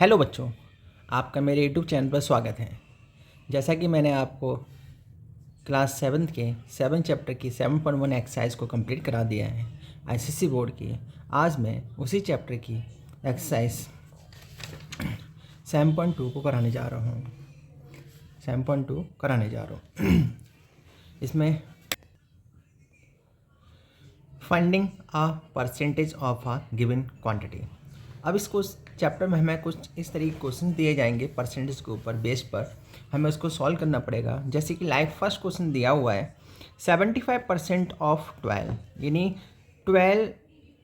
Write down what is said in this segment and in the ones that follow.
Hello बच्चों, आपका मेरे यूट्यूब चैनल पर स्वागत है। जैसा कि मैंने आपको क्लास 7th के 7 चैप्टर की 7.1 एक्सरसाइज को कंप्लीट करा दिया है आईसीएसई बोर्ड की। आज मैं उसी चैप्टर की एक्सरसाइज 7.2 को कराने जा रहा हूँ। 7.2 कराने जा रहा हूँ। इसमें finding a percentage of a given quantity. अब इसको चैप्टर में हमें कुछ इस तरीके के क्वेश्चन दिए जाएंगे परसेंटेज के ऊपर बेस पर हमें उसको सॉल्व करना पड़ेगा। जैसे कि लाइक फर्स्ट क्वेश्चन दिया हुआ है 75% ऑफ 12, यानी 12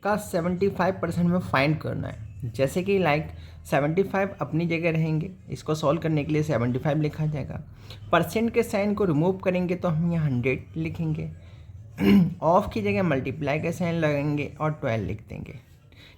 का 75% में फाइंड करना है। जैसे कि लाइक 75 अपनी जगह रहेंगे, इसको सॉल्व करने के लिए 75 लिखा जाएगा। परसेंट के साइन को रिमूव करेंगे तो हम यहाँ 100 लिखेंगे। ऑफ की जगह मल्टीप्लाई का साइन लगाएंगे और 12 लिख देंगे।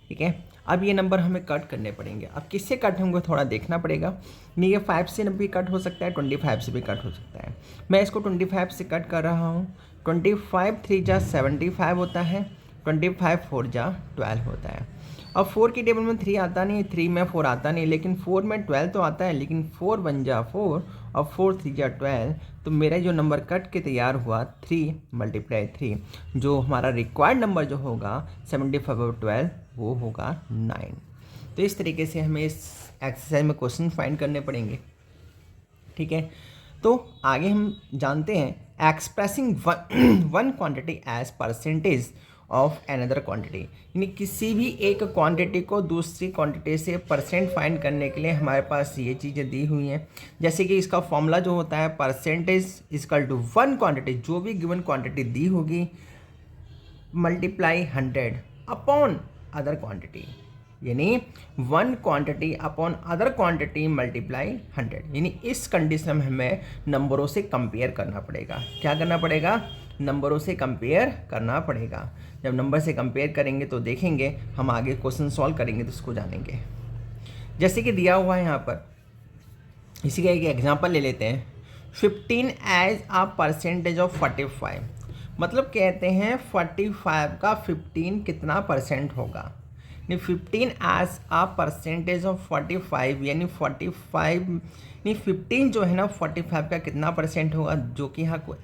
ठीक है, अब ये नंबर हमें कट करने पड़ेंगे। अब किससे कट होंगे थोड़ा देखना पड़ेगा। नहीं, ये 5 से भी कट हो सकता है, 25 से भी कट हो सकता है। मैं इसको 25 से कट कर रहा हूँ। 25 3 जा 75 होता है, 25 4 जा 12 होता है। अब 4 की टेबल में 3 आता नहीं, 3 में 4 आता नहीं, लेकिन 4 में 12 तो आता है, लेकिन 4 1 जा 4 और 4 3 जा 12। तो मेरा जो नंबर कट के तैयार हुआ 3 × 3, जो हमारा रिक्वायर्ड नंबर जो होगा 75/12 वो होगा 9। तो इस तरीके से हमें इस एक्सरसाइज में क्वेश्चन फाइंड करने पड़ेंगे। ठीक है, तो आगे हम जानते हैं expressing one quantity as percentage of another quantity, यानी किसी भी एक क्वांटिटी को दूसरी क्वांटिटी से परसेंट फाइंड करने के लिए हमारे पास ये चीज़ें दी हुई हैं। जैसे कि इसका फॉर्मूला जो होता है percentage equal to one quantity, जो भी गिवन क्वांटिटी दी होगी मल्टीप्लाई 100 अपॉन अदर क्वांटिटी, यानी one quantity upon other quantity multiply 100। यानी इस कंडीशन में हमें नंबरों से कंपेयर करना पड़ेगा। क्या करना पड़ेगा? नंबरों से कंपेयर करना पड़ेगा। जब नंबर से कंपेयर करेंगे तो देखेंगे, हम आगे क्वेश्चन सॉल्व करेंगे तो इसको जानेंगे। जैसे कि दिया हुआ है यहाँ पर, इसी का एक एग्जांपल ले लेते हैं। 15 एज आ परसेंटेज ऑफ 45, मतलब कहते हैं 45 का 15 कितना परसेंट होगा। यानी 15 एज आ परसेंटेज ऑफ 45, यानी 45 नहीं 15 जो है ना 45 का कितना परसेंट होगा, जो कि यहाँ को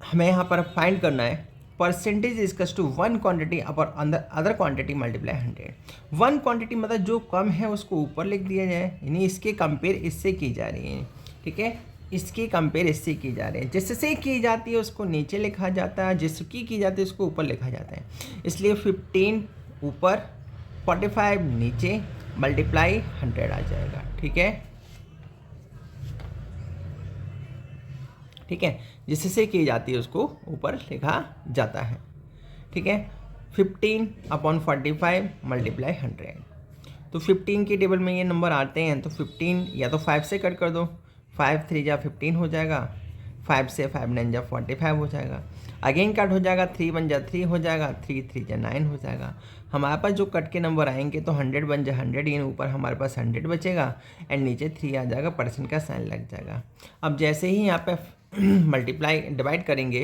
हमें यहाँ पर फाइंड करना है। Percentage is to one quantity upon other quantity multiply 100। One quantity मतलब जो कम है उसको ऊपर लिख दिया जाए, यानी इसके कंपेयर इससे की जा रही है। ठीक है, इसकी कंपेयर इससे की जा रही है। जिससे की जाती है उसको नीचे लिखा जाता है, जिसकी की जाती है उसको ऊपर लिखा जाता है। इसलिए 15 ऊपर 45 नीचे मल्टीप्लाई 100 आ जाएगा। ठीक है, ठीक है, जिससे की जाती है उसको ऊपर लिखा जाता है। ठीक है, 15 अपॉन 45 मल्टीप्लाई 100। तो 15 की टेबल में ये नंबर आते हैं, तो 15 या तो 5 से कट कर दो, 5 3 जा 15 हो जाएगा, 5 से 5 9 जा 45 हो जाएगा। अगेन कट हो जाएगा, 3 1 जा 3 हो जाएगा, 3 3 जा 9 हो जाएगा। हमारे पास जो कट के नंबर आएंगे तो 100 1 जा 100, यानी ऊपर हमारे पास 100 बचेगा एंड नीचे 3 आ जाएगा, परसेंट का साइन लग जाएगा। अब जैसे ही यहाँ पे मल्टीप्लाई डिवाइड करेंगे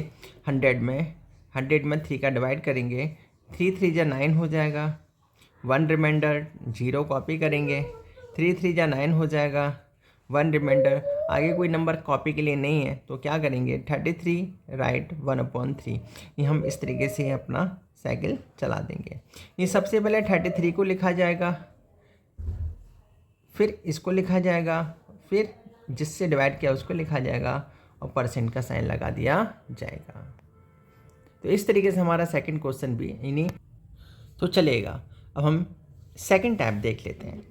100 में 3 का डिवाइड करेंगे, 3 3 जा 9 हो जाएगा, 1 रिमाइंडर, 0 कॉपी करेंगे, 3 3 जा 9 हो जाएगा, 1 रिमाइंडर। आगे कोई नंबर कॉपी के लिए नहीं है तो क्या करेंगे 33 राइट 1/3। ये हम इस तरीके से अपना साइकिल चला देंगे। ये सबसे पहले 33 को लिखा जाएगा, फिर इसको लिखा जाएगा, फिर जिससे डिवाइड किया उसको लिखा जाएगा और परसेंट का साइन लगा दिया जाएगा। तो इस तरीके से हमारा सेकंड क्वेश्चन भी इन्हीं तो चलेगा। अब हम सेकंड टाइप देख लेते हैं,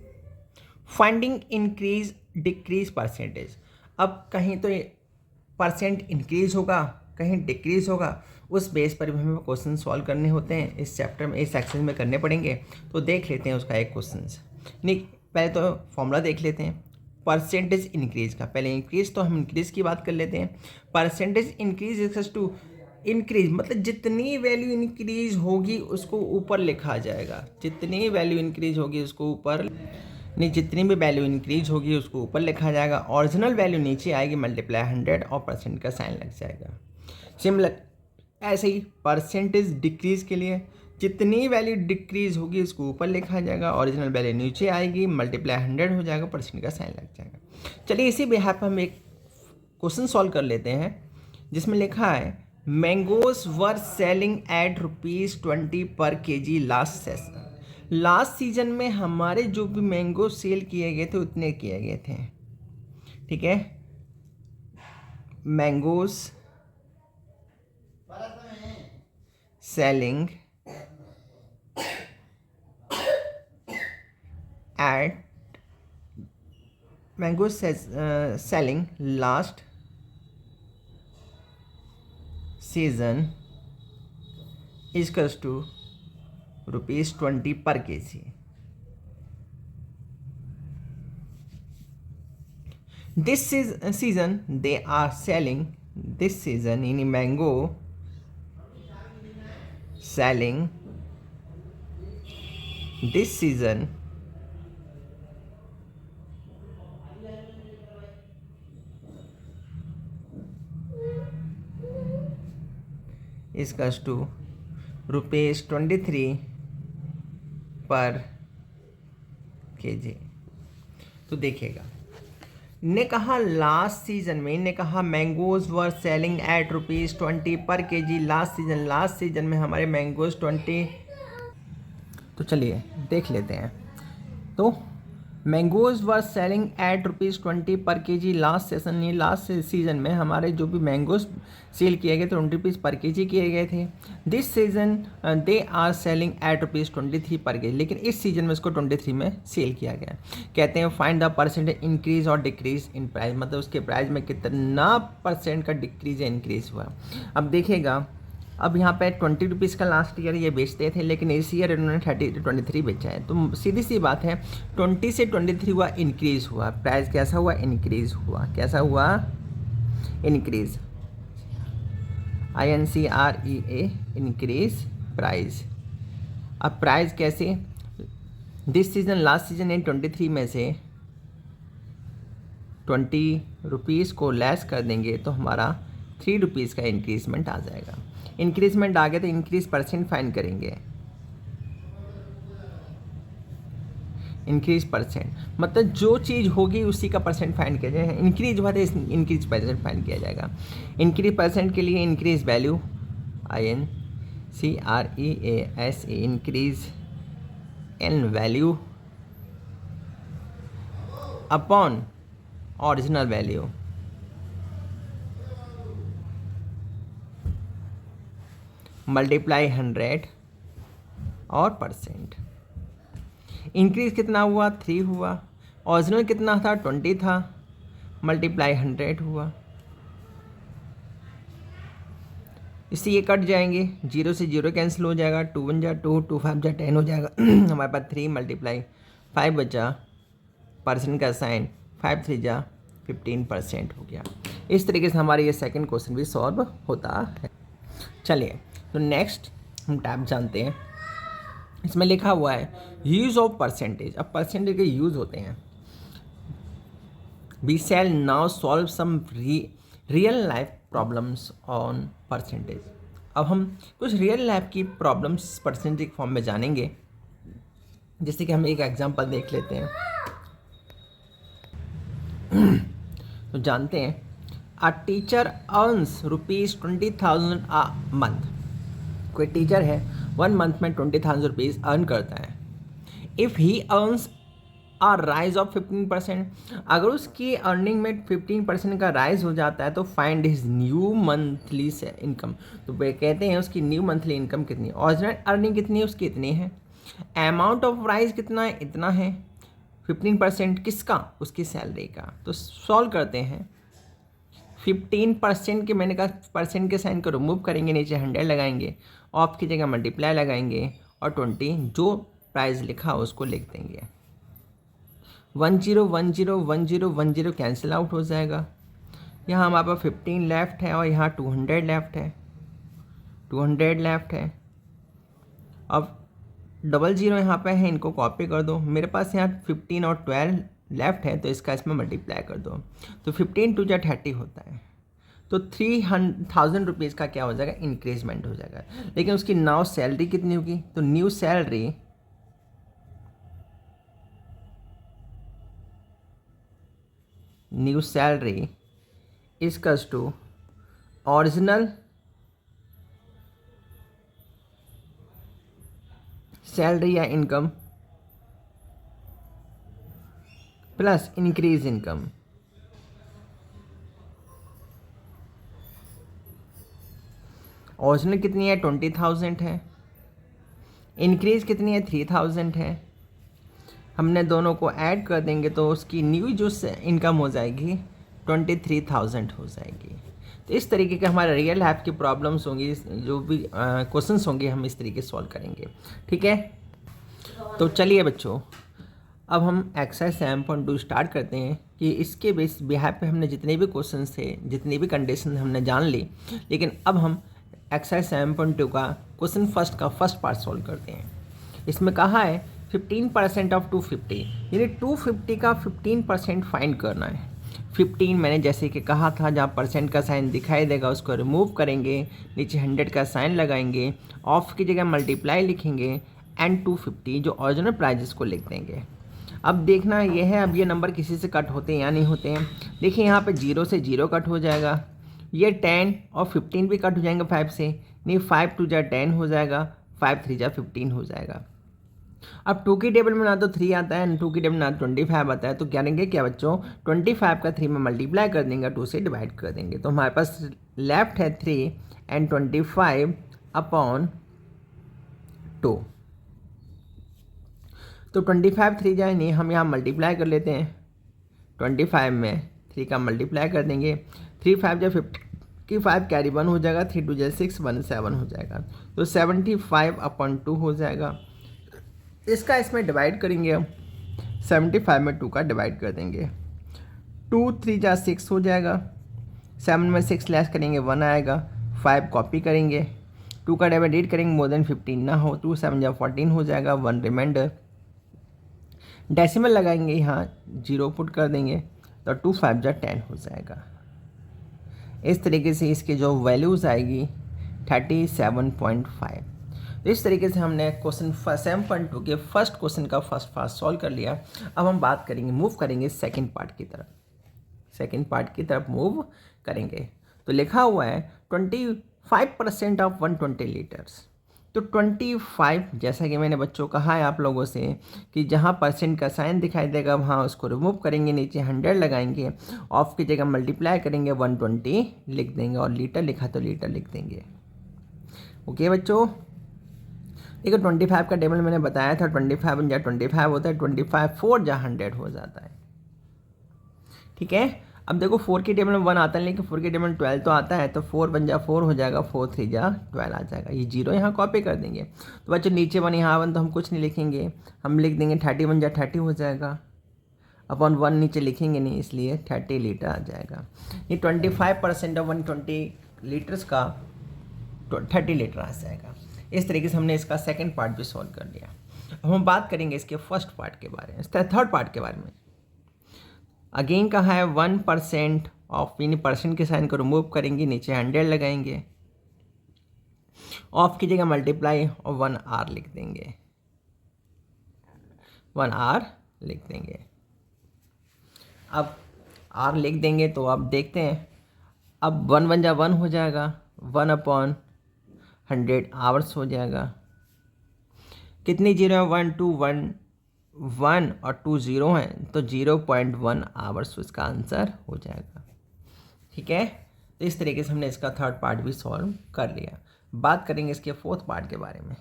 फाइंडिंग इंक्रीज डिक्रीज परसेंटेज। अब कहीं तो परसेंट इंक्रीज होगा, कहीं डिक्रीज होगा, उस बेस पर भी हमें क्वेश्चन सॉल्व करने होते हैं। इस चैप्टर में इस सेक्शन में करने पड़ेंगे। तो देख लेते हैं उसका एक क्वेश्चन। नहीं, पहले तो फॉर्मूला देख लेते हैं परसेंटेज इंक्रीज का। पहले इंक्रीज तो हम इंक्रीज की बात कर लेते हैं। Percentage increase equals to increase, मतलब जितनी वैल्यू इंक्रीज होगी उसको ऊपर लिखा जाएगा। जितनी वैल्यू इंक्रीज होगी उसको ऊपर नहीं, जितनी भी वैल्यू इंक्रीज होगी उसको ऊपर लिखा जाएगा। ओरिजिनल वैल्यू नीचे आएगी, मल्टीप्लाई 100 और परसेंट का साइन लग जाएगा। सिमिलर ऐसे ही परसेंटेज डिक्रीज के लिए जितनी वैल्यू डिक्रीज होगी उसको ऊपर लिखा जाएगा, ओरिजिनल वैल्यू नीचे आएगी, मल्टीप्लाई 100 हो जाएगा, परसेंट का साइन लग जाएगा। चलिए इसी बिहार पर हम एक क्वेश्चन सॉल्व कर लेते हैं जिसमें लिखा है मैंगोज वर सेलिंग एट ₹20 पर KG last session. Last season में हमारे जो भी मैंगो सेल किए गए थे उतने किए गए थे, ठीक है। Mangoes selling at mango selling last season is to ₹20 पर kg. This season they are selling, this season in mango selling, this season is cost to ₹23 per KG. तो देखिएगा, ने कहा लास्ट सीजन में, इन्हें कहा मैंगोज वर सेलिंग एट ₹20 पर KG last season में हमारे मैंगोज 20। तो चलिए देख लेते हैं। तो मैंगोज वर सेलिंग एट ₹20 पर केजी लास्ट सेशन, ये लास्ट सीजन में हमारे जो भी मैंगोज सेल किए गए थे ₹20 पर केजी किए गए थे। This season they are selling at ₹23 per KG, लेकिन इस सीजन में इसको 23 में सेल किया गया। कहते हैं फाइंड द परसेंटेज इंक्रीज और डिक्रीज इन प्राइस, मतलब उसके प्राइस में कितना परसेंट का डिक्रीज या इंक्रीज हुआ। अब देखिएगा, अब यहाँ पे ₹20 का लास्ट ईयर ये बेचते थे, लेकिन इस ईयर इन्होंने 23 बेचा है। तो सीधी सी बात है, 20 से 23 हुआ, इंक्रीज हुआ, प्राइस कैसा हुआ, इंक्रीज हुआ। कैसा हुआ, इंक्रीज, INCREA, इंक्रीज प्राइस। अब प्राइस कैसे, this season last season in 23 में से ₹20 को लेस कर देंगे तो हमारा ₹3 का इंक्रीजमेंट आ जाएगा। इंक्रीजमेंट आ गया तो इंक्रीज परसेंट फाइंड करेंगे। इंक्रीज परसेंट मतलब जो चीज़ होगी उसी का परसेंट फाइंड किया जाएगा। इंक्रीज हुआ तो इंक्रीज परसेंट फाइंड किया जाएगा। इंक्रीज परसेंट के लिए increase value, INCREASE, increase in value upon original value, multiply 100 और परसेंट। इंक्रीज कितना हुआ, 3 हुआ। ओरिजिनल कितना था, 20 था, मल्टीप्लाई 100 हुआ। इससे ये कट जाएंगे, 0 से 0 कैंसिल हो जाएगा, 2 1 जा 2, 2 5 जा 10 हो जाएगा। हमारे पास 3 मल्टीप्लाई 5 बचा, परसेंट का साइन, 5 3 जा 15% हो गया। इस तरीके से हमारा ये सेकंड क्वेश्चन भी सॉल्व होता है। चलिए तो नेक्स्ट हम टैब जानते हैं। इसमें लिखा हुआ है यूज़ ऑफ परसेंटेज। अब परसेंटेज के यूज़ होते हैं। We shall now solve some real life problems on percentage. अब हम कुछ रियल लाइफ की प्रॉब्लम्स परसेंटेज फॉर्म में जानेंगे। जैसे कि हम एक एग्जांपल देख लेते हैं। तो जानते हैं, a teacher earns ₹20,000 a month. कोई टीचर है 1 मंथ में ₹20,000 अर्न करता है। If he earns a rise of 15%, अगर उसकी अर्निंग में 15% का राइज हो जाता है तो find his new monthly income. तो वे कहते हैं उसकी न्यू मंथली इनकम कितनी है। ओरिजिनल अर्निंग कितनी है, उसकी इतनी है। अमाउंट ऑफ राइज कितना है, इतना है। 15% किसका, उसकी सैलरी का। तो सॉल्व करते हैं। 15% के, मैंने कहा परसेंट के साइन को रिमूव करेंगे, नीचे 100 लगाएंगे, ऑफ की जगह मल्टीप्लाई लगाएंगे और 20 जो प्राइस लिखा उसको लिख देंगे। 10 10 10 10 कैंसिल आउट हो जाएगा। यहाँ हमारे पास 15 लेफ्ट है और यहाँ 200 लेफ्ट है, 200 लेफ्ट है। अब 00 यहाँ पे है, इनको कॉपी कर दो। मेरे पास यहाँ 15 और 12 लेफ्ट है तो इसका इसमें मल्टीप्लाई कर दो। तो 15 2 जा 30 होता है। तो 300,000 रुपीज़ का क्या हो जाएगा, इंक्रीजमेंट हो जाएगा। लेकिन उसकी नाउ सैलरी कितनी होगी, तो new salary equals to original salary या income plus increase income. Original कितनी है, 20,000 है, इंक्रीज कितनी है, 3,000 है। हमने दोनों को ऐड कर देंगे तो उसकी न्यू जो इनकम हो जाएगी 23,000 हो जाएगी। तो इस तरीके के हमारे रियल लाइफ की प्रॉब्लम्स होंगी, जो भी क्वेश्चंस होंगे हम इस तरीके से सॉल्व करेंगे। ठीक है, तो चलिए बच्चों, अब हम एक्सरसाइज 7.2 स्टार्ट करते हैं कि इसके बिहाफ पे हमने जितने भी क्वेश्चंस थे, जितनी भी कंडीशन हमने जान ली। लेकिन अब हम एक्सरसाइज 7.2 का क्वेश्चन फर्स्ट का फर्स्ट पार्ट सॉल्व करते हैं। इसमें कहा है 15% ऑफ 250, यानी 250 का 15% फाइंड करना है। 15 मैंने जैसे कि कहा था, जहाँ परसेंट का साइन दिखाई देगा उसको रिमूव करेंगे, नीचे 100 का साइन लगाएंगे, ऑफ की जगह मल्टीप्लाई लिखेंगे एंड 250 जो ओरिजिनल प्राइजेस को लिख देंगे। अब देखना ये है, अब ये नंबर किसी से कट होते हैं या नहीं होते हैं। देखिए यहाँ पे 0 से 0 कट हो जाएगा, ये 10 और 15 भी कट हो जाएंगे 5 से, नहीं 5 2 जा 10 हो जाएगा, 5 3 जा 15 हो जाएगा। अब 2 की टेबल में ना तो 3 आता है, 2 की टेबल में ना 25 आता है, तो क्या करेंगे क्या बच्चों, 25 का 3 में मल्टीप्लाई कर देंगे, 2 से डिवाइड कर देंगे। तो हमारे पास लेफ्ट है 3 एंड 25 अपॉन 2। तो 25 3 जाए नहीं, हम यहाँ मल्टीप्लाई कर लेते हैं, 25 में 3 का मल्टीप्लाई कर देंगे, 3 5 जा 55 कैरी 1 हो जाएगा, 3 2 जा 6 1 7 हो जाएगा। तो 75 अपॉन 2 हो जाएगा। इसका इसमें डिवाइड करेंगे, हम 75 में 2 का डिवाइड कर देंगे, 2 3 जा 6 हो जाएगा, 7 में 6 लेस करेंगे 1 आएगा, 5 कॉपी करेंगे, 2 का डिवाइड करेंगे मोर देन 15 ना हो, 2 7 जा 14 हो जाएगा, 1 रिमाइंडर। डेसिमल लगाएंगे, यहाँ 0 पुट कर देंगे, तो 2 5 जा 10 हो जाएगा। इस तरीके से इसकी जो वैल्यूज़ आएगी 37.5। तो इस तरीके से हमने क्वेश्चन 7.2 के फर्स्ट क्वेश्चन का फर्स्ट पार्ट सॉल्व कर लिया। अब हम बात करेंगे, मूव करेंगे सेकंड पार्ट की तरफ। सेकंड पार्ट की तरफ मूव करेंगे तो लिखा हुआ है 25% ऑफ 120 लीटर्स। तो 25, जैसा कि मैंने बच्चों कहा है आप लोगों से कि जहाँ परसेंट का साइन दिखाई देगा वहाँ उसको रिमूव करेंगे, नीचे 100 लगाएंगे, ऑफ की जगह मल्टीप्लाई करेंगे, 120 लिख देंगे, और लीटर लिखा तो लीटर लिख देंगे। ओके बच्चों, देखो 25 का टेबल मैंने बताया था, 25 जा 25 होता है, 25 4 जा 100 हो जाता है। ठीक है, अब देखो 4 की टेबल में 1 आता है, लेकिन 4 की टेबल में 12 तो आता है, तो 4 1 जा 4 हो जाएगा, 4 3 जा 12 आ जाएगा। ये 0 यहाँ कॉपी कर देंगे। तो बच्चों नीचे 1 यहाँ 1, तो हम कुछ नहीं लिखेंगे, हम लिख देंगे 31 जा 30 हो जाएगा, अपॉन 1 नीचे लिखेंगे नहीं, इसलिए 30 लीटर आ जाएगा। ये 25% ऑफ 120 लीटर्स का 30 लीटर आ जाएगा। इस तरीके से हमने इसका सेकेंड पार्ट भी सॉल्व कर लिया। अब हम बात करेंगे इसके फर्स्ट पार्ट के बारे में, थर्ड पार्ट के बारे में। अगेन कहा है 1% ऑफ, यानी परसेंट के साइन को रिमूव करेंगे, नीचे 100 लगाएंगे, ऑफ की जगह मल्टीप्लाई और 1 आर लिख देंगे, 1 आर लिख देंगे। अब आर लिख देंगे तो अब देखते हैं, अब 1 1 जा 1 हो जाएगा, 1 अपॉन 100 आवर्स हो जाएगा। कितनी जीरो है, 1 2 1 1 और 2 0 हैं, तो 0.1 आवर्स इसका आंसर हो जाएगा। ठीक है, तो इस तरीके से हमने इसका थर्ड पार्ट भी सॉल्व कर लिया। बात करेंगे इसके फोर्थ पार्ट के बारे में।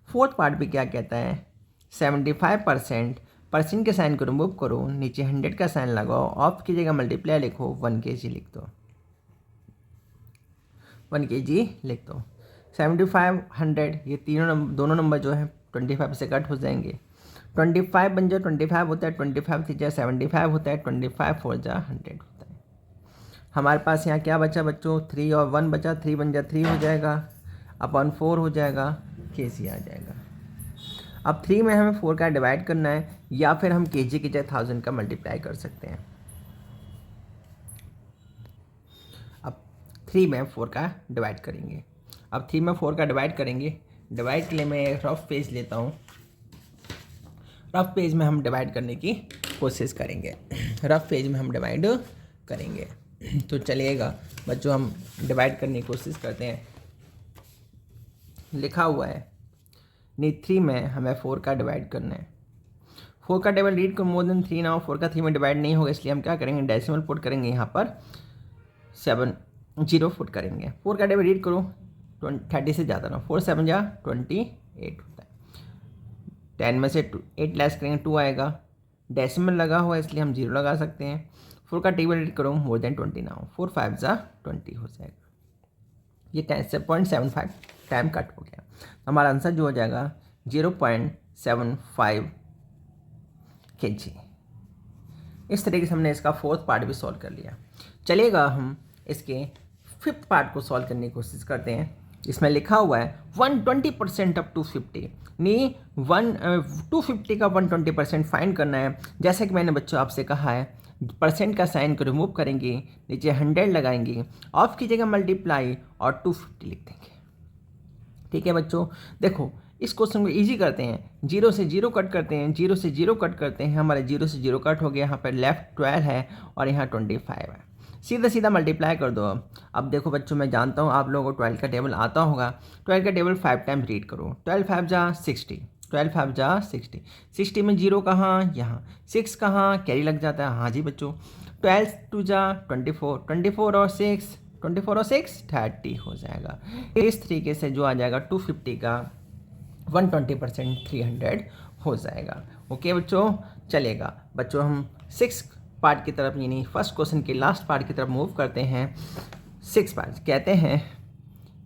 फोर्थ पार्ट भी क्या कहता है, 75% परसेंट के साइन को रिमूव करो, नीचे 100 का साइन लगाओ, ऑफ की जगह मल्टीप्लाई लिखो, 1 kg लिख दो, 1 kg लिख दो। 75 100 ये दोनों नंबर जो है 25 से कट हो जाएंगे, 25 बन जाए 25 होता है, 25 3 जा 75 होता है, 25 4 जा 100 होता है। हमारे पास यहाँ क्या बचा बच्चों, 3 और 1 बचा, 3 बन जा 3 हो जाएगा, अपॉन 4 हो जाएगा, kg आ जाएगा। अब 3 में हमें 4 का डिवाइड करना है, या फिर हम kg की जगह 1000 का मल्टीप्लाई कर सकते हैं। अब 3 में 4 का डिवाइड करेंगे। अब 3 में 4 का डिवाइड करेंगे। डिवाइड के लिए मैं एक रफ पेज लेता हूँ। रफ पेज में हम डिवाइड करने की कोशिश करेंगे। रफ पेज में हम डिवाइड करेंगे। तो चलिएगा बच्चों, हम डिवाइड करने की कोशिश करते हैं। लिखा हुआ है नी 3 में हमें 4 का डिवाइड करना है। 4 का टेबल रीड को मोर देन 3 ना हो, 4 का 3 में डिवाइड नहीं होगा, इसलिए हम क्या करेंगे, डेसिमल पुट करेंगे यहाँ पर 0 पुट करेंगे। 4 का टेबल रीड करो 30 से ज़्यादा ना, 4 7 जा 28 होता है। 10 में से 8 लेस करेंगे 2 आएगा। डेसिमल लगा हुआ है इसलिए हम 0 लगा सकते हैं। 4 का टेबल रीड करो मोर देन 20 ना हो, 4 5 जा 20 हो जाएगा। ये 10.75 टाइम कट हो गया। हमारा आंसर जो हो जाएगा 0.75 kg। इस तरीके से हमने इसका 4th पार्ट भी सॉल्व कर लिया। चलिएगा हम इसके 5th पार्ट को सॉल्व करने की कोशिश करते हैं। इसमें लिखा हुआ है 120% अप टू 50, नहीं 250 का 120% फाइंड करना है। जैसे कि मैंने बच्चों आपसे कहा है, परसेंट का साइन को रिमूव करेंगे, नीचे 100 लगाएंगे, ऑफ की जगह मल्टीप्लाई और 250 लिख देंगे। ठीक है बच्चों, देखो इस क्वेश्चन को इजी करते हैं। 0 से 0 कट करते हैं, 0 से 0 कट करते हैं, हमारे 0 से 0 कट हो गया। यहाँ पर लेफ्ट 12 है और यहाँ 25 है। सीधा सीधा मल्टीप्लाई कर दो। अब देखो बच्चों, मैं जानता हूँ आप लोगों को 12 का टेबल आता होगा। 12 का टेबल 5 टाइम्स रीड करो। 12 5 जा 60, 12 5 जा 60। 60 में 0 कहाँ, यहाँ 6 कहाँ, कैरी लग जाता है। हाँ जी बच्चों, 12 2 जा 24, 24 और 6 30 हो जाएगा। इस तरीके से जो आ जाएगा 250 का 120% 300 हो जाएगा। ओके बच्चों, चलेगा बच्चों, हम 6 पार्ट की तरफ, यानी फर्स्ट क्वेश्चन के लास्ट पार्ट की तरफ मूव करते हैं। 6 पार्ट कहते हैं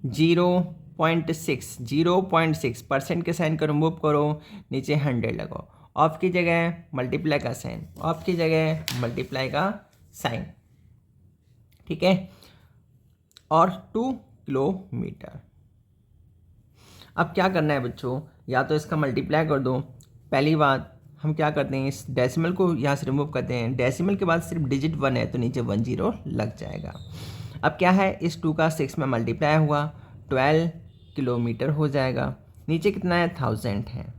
0.6 परसेंट के साइन को रिमूव करो, नीचे 100 लगाओ, ऑफ की जगह मल्टीप्लाई का साइन, ऑफ की जगह मल्टीप्लाई का साइन, ठीक है, और 2 किलोमीटर। अब क्या करना है बच्चों, या तो इसका मल्टीप्लाई कर दो। पहली बात हम क्या करते हैं, इस डेसिमल को यहाँ से रिमूव करते हैं। डेसिमल के बाद सिर्फ डिजिट 1 है तो नीचे 1 0 लग जाएगा। अब क्या है, इस 2 का 6 में मल्टीप्लाई हुआ 12 किलोमीटर हो जाएगा। नीचे कितना है, 1000 है।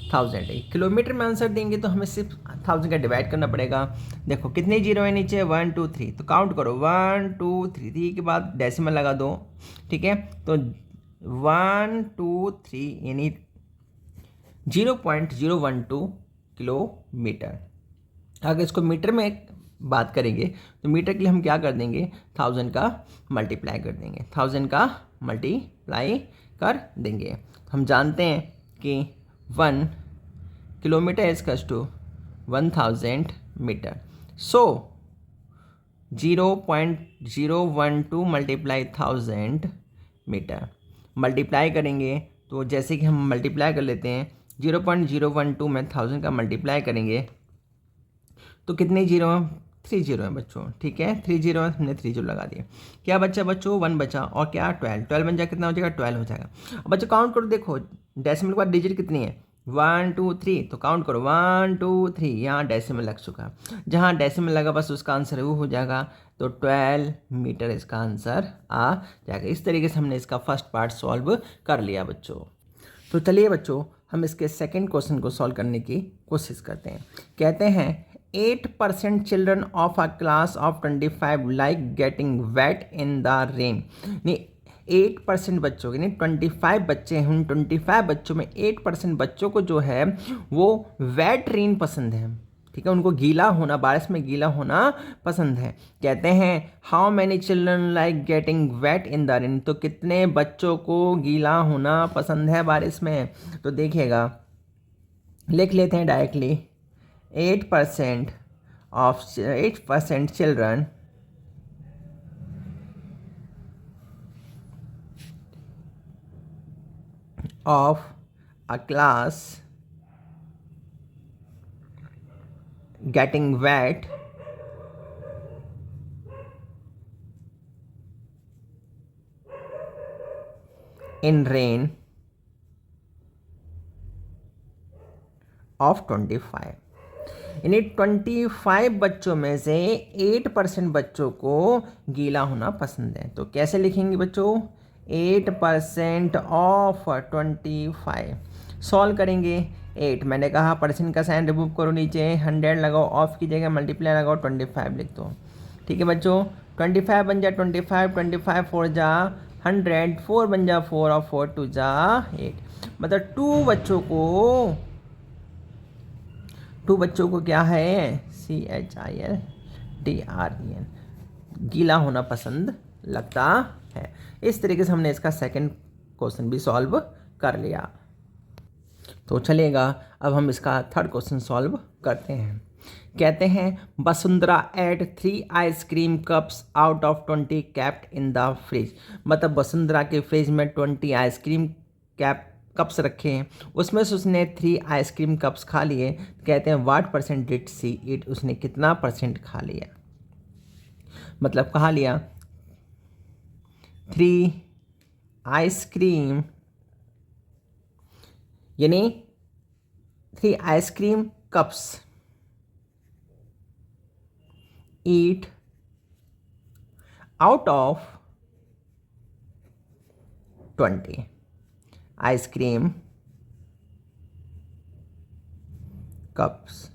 1000 है। किलोमीटर में आंसर देंगे तो हमें सिर्फ 1000 का डिवाइड करना पड़ेगा। देखो कितने जीरो है नीचे, 1 2 3, तो काउंट करो 1 2 3, 3 के बाद डेसिमल लगा दो। ठीक है, तो 1 2 3 यानी 0.012 किलोमीटर। अगर इसको मीटर में बात करेंगे तो मीटर के लिए हम क्या कर देंगे, 1000 का मल्टीप्लाई कर देंगे, 1000 का मल्टीप्लाई कर देंगे। हम जानते हैं कि 1 kilometre is equals to 1000 metre. So 0.012 multiply 1000 metre. Multiply करेंगे तो जैसे कि हम मल्टीप्लाई कर लेते हैं, 0.012 में 1000 का मल्टीप्लाई करेंगे तो कितने जीरो हैं, 3 जीरो हैं बच्चों। ठीक है, 3 जीरो है, हमने 3 जीरो लगा दिए। क्या बच्चा बच्चों, 1 बचा, और क्या 12, 12 बन जाए कितना हो जाएगा, 12 हो जाएगा। अब बच्चों काउंट करो, देखो डेसिमल के बाद डिजिट कितनी है, 1 2 3, तो काउंट करो 1 2 3, यहाँ डेसिमल लग चुका। जहाँ डेसिमल लगा बस उसका आंसर वो हो जाएगा, तो 12 मीटर इसका आंसर आ जाएगा। इस तरीके से हमने इसका फर्स्ट पार्ट सॉल्व कर लिया बच्चों। तो चलिए बच्चों, हम इसके सेकंड क्वेश्चन को सॉल्व करने की कोशिश करते हैं। कहते हैं 8% children of a class of 25 like getting wait in the rain. नहीं, 8% बच्चों के, नहीं 25 बच्चे हैं, उन 25 बच्चों में 8% बच्चों को जो है वो वेट रेन पसंद है। ठीक है, उनको गीला होना, बारिश में गीला होना पसंद है। कहते हैं how many children like getting wait in the rain, तो कितने बच्चों को गीला होना पसंद है बारिश में। तो देखिएगा, लिख लेते हैं directly, 8% children of a class getting wet in rain of 25। यानी 25 बच्चों में से 8% बच्चों को गीला होना पसंद है। तो कैसे लिखेंगे बच्चों? 8% ऑफ 25। सॉल्व करेंगे। 8 मैंने कहा परसेंट का साइन रिमूव करो, नीचे 100 लगाओ, ऑफ की जगह मल्टीप्लाई लगाओ, 25 लिख दो। ठीक है बच्चों, 25 बन जा 25, 25 4 जा 100, 4 बन जा 4 और 4 2 जा 8। मतलब 2 बच्चों को क्या है? CHILDREN गीला होना पसंद लगता है। इस तरीके से हमने इसका सेकंड क्वेश्चन भी सॉल्व कर लिया। तो चलेगा, अब हम इसका थर्ड क्वेश्चन सॉल्व करते हैं। कहते हैं Vasundhara ate 3 ice cream cups out of 20 kept in the fridge. मतलब वसुंधरा के फ्रिज में 20 आइसक्रीम कप्स रखे हैं, उसमें से उसने 3 आइसक्रीम कप्स खा लिए। कहते हैं what percent did see it, उसने कितना परसेंट खा लिया। मतलब कहा लिया 3 आइसक्रीम, यानी 3 ice cream cups eat out of 20 ice cream cups.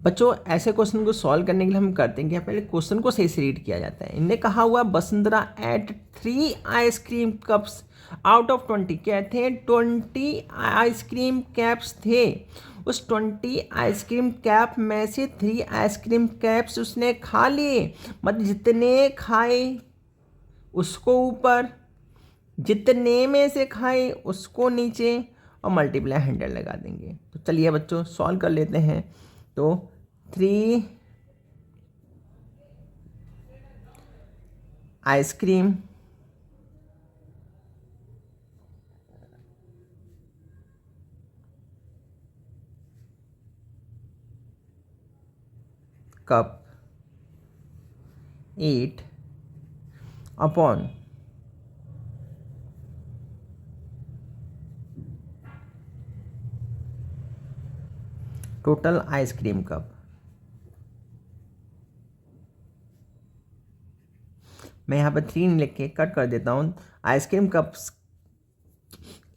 बच्चों ऐसे क्वेश्चन को सॉल्व करने के लिए हम करते हैं कि पहले क्वेश्चन को सही से रीड किया जाता है। इनने कहा हुआ Vasundhara ate 3 ice cream cups out of 20, कहते हैं 20 आइसक्रीम कैप्स थे, उस 20 आइसक्रीम कैप में से 3 आइसक्रीम कैप्स उसने खा लिए। मतलब जितने खाए उसको ऊपर, जितने में से खाए उसको नीचे, और मल्टीप्लाई 100 लगा देंगे। तो चलिए बच्चों सॉल्व कर लेते हैं। तो 3 आइसक्रीम कप ईट अपॉन टोटल आइसक्रीम कप। मैं यहाँ पर 3 लिख के कट कर देता हूँ। Ice cream cups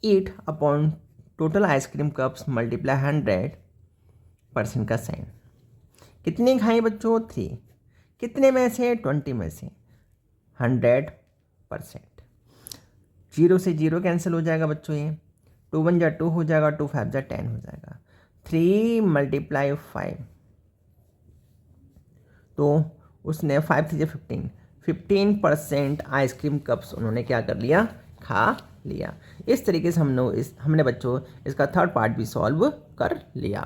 eat upon total ice cream cups multiply 100% का साइन। कितने खाए बच्चों? 3। कितने में से? 20 में से 100%। 0 से 0 कैंसिल हो जाएगा बच्चों, ये 2 1 जा 2 हो जाएगा, 2 5 जा 10 हो जाएगा। 3 मल्टीप्लाई 5, तो उसने 5 3 जा 15% आइसक्रीम कप्स उन्होंने क्या कर लिया? खा लिया। इस तरीके से हमने बच्चों इसका थर्ड पार्ट भी सॉल्व कर लिया।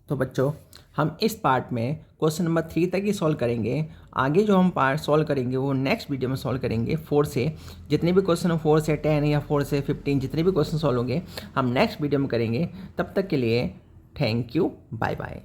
तो बच्चों हम इस पार्ट में क्वेश्चन नंबर 3 तक ही सॉल्व करेंगे। आगे जो हम पार्ट सॉल्व करेंगे वो नेक्स्ट वीडियो में सॉल्व करेंगे। 4 से जितने भी क्वेश्चन हो, 4 से 10 या 4 से 15 जितने भी क्वेश्चन सॉल्व होंगे हम नेक्स्ट वीडियो में करेंगे। तब तक के लिए थैंक यू, बाय बाय।